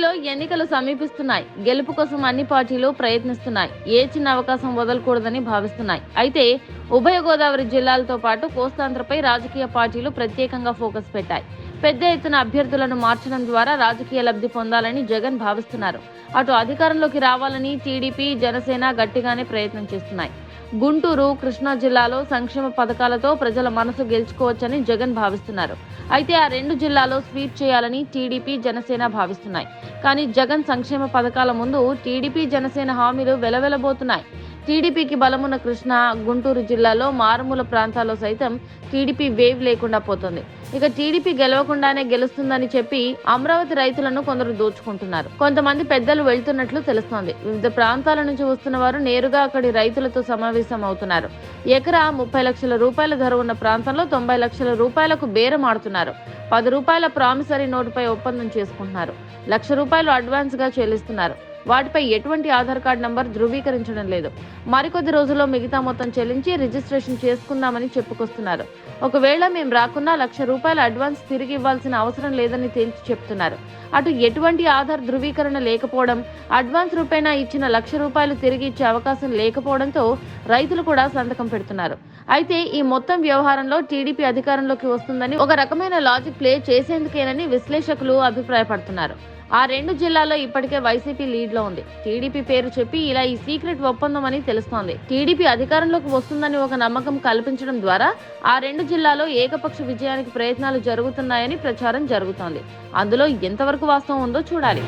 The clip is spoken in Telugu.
ఏపీలో ఎన్నికలు సమీపిస్తున్నాయి. గెలుపు కోసం అన్ని పార్టీలు ప్రయత్నిస్తున్నాయి. ఏ చిన్న అవకాశం వదలకూడదని భావిస్తున్నాయి. అయితే ఉభయ గోదావరి జిల్లాలతో పాటు కోస్తాంధ్రపై రాజకీయ పార్టీలు ప్రత్యేకంగా ఫోకస్ పెట్టాయి. పెద్ద ఎత్తున అభ్యర్థులను మార్చడం ద్వారా రాజకీయ లబ్ధి పొందాలని జగన్ భావిస్తున్నారు. అటు అధికారంలోకి రావాలని టీడీపీ, జనసేన గట్టిగానే ప్రయత్నం చేస్తున్నాయి. గుంటూరు, కృష్ణా జిల్లాలో సంక్షేమ పథకాలతో ప్రజల మనసు గెలుచుకోవచ్చని జగన్ భావిస్తున్నారు. అయితే ఆ రెండు జిల్లాలో స్వీప్ చేయాలని టీడీపీ, జనసేన భావిస్తున్నాయి. కానీ జగన్ సంక్షేమ పథకాల ముందు టీడీపీ, జనసేన హామీలు వెలవెలబోతున్నాయి. టీడీపీకి బలమున్న కృష్ణా, గుంటూరు జిల్లాలో మారుమూల ప్రాంతాల్లో సైతం టీడీపీ వేవ్ లేకుండా పోతుంది. ఇక టీడీపీ గెలవకుండానే గెలుస్తుందని చెప్పి అమరావతి రైతులను కొందరు దోచుకుంటున్నారు. కొంతమంది పెద్దలు వెళ్తున్నట్లు తెలుస్తోంది. వివిధ ప్రాంతాల నుంచి వస్తున్న వారు నేరుగా అక్కడి రైతులతో సమావేశం అవుతున్నారు. ఎకరా 30 లక్షల రూపాయల ధర ఉన్న ప్రాంతంలో 90 లక్షల రూపాయలకు బేరం ఆడుతున్నారు. 10 రూపాయల ప్రామిసరీ నోటుపై ఒప్పందం చేసుకుంటున్నారు. ₹1,00,000 అడ్వాన్స్ గా చెల్లిస్తున్నారు. వాటిపై ఎటువంటి ఆధార్ కార్డు నంబర్ ధృవీకరించడం లేదు. మరికొద్ది రోజుల్లో మిగతా మొత్తం చెల్లించి రిజిస్ట్రేషన్ చేసుకుందామని చెప్పుకొస్తున్నారు. ఒకవేళ మేము రాకున్నా ₹1,00,000 అడ్వాన్స్ తిరిగి ఇవ్వాల్సిన అవసరం లేదని తేల్చి చెప్తున్నారు. అటు ఎటువంటి ఆధార్ ధృవీకరణ లేకపోవడం, అడ్వాన్స్ రూపేణా ఇచ్చిన ₹1,00,000 తిరిగి ఇచ్చే అవకాశం లేకపోవడంతో రైతులు కూడా సంతకం పెడుతున్నారు. అయితే ఈ మొత్తం వ్యవహారంలో టీడీపీ అధికారంలోకి వస్తుందని ఒక రకమైన లాజిక్ ప్లే చేసేందుకేనని విశ్లేషకులు అభిప్రాయపడుతున్నారు. ఆ రెండు జిల్లాల్లో ఇప్పటికే వైసీపీ లీడ్ లో ఉంది. టీడీపీ పేరు చెప్పి ఇలా ఈ సీక్రెట్ ఒప్పందం అని తెలుస్తోంది. టీడీపీ అధికారంలోకి వస్తుందని ఒక నమ్మకం కల్పించడం ద్వారా ఆ రెండు జిల్లాలో ఏకపక్ష విజయానికి ప్రయత్నాలు జరుగుతున్నాయని ప్రచారం జరుగుతోంది. అందులో ఎంతవరకు వాస్తవం ఉందో చూడాలి.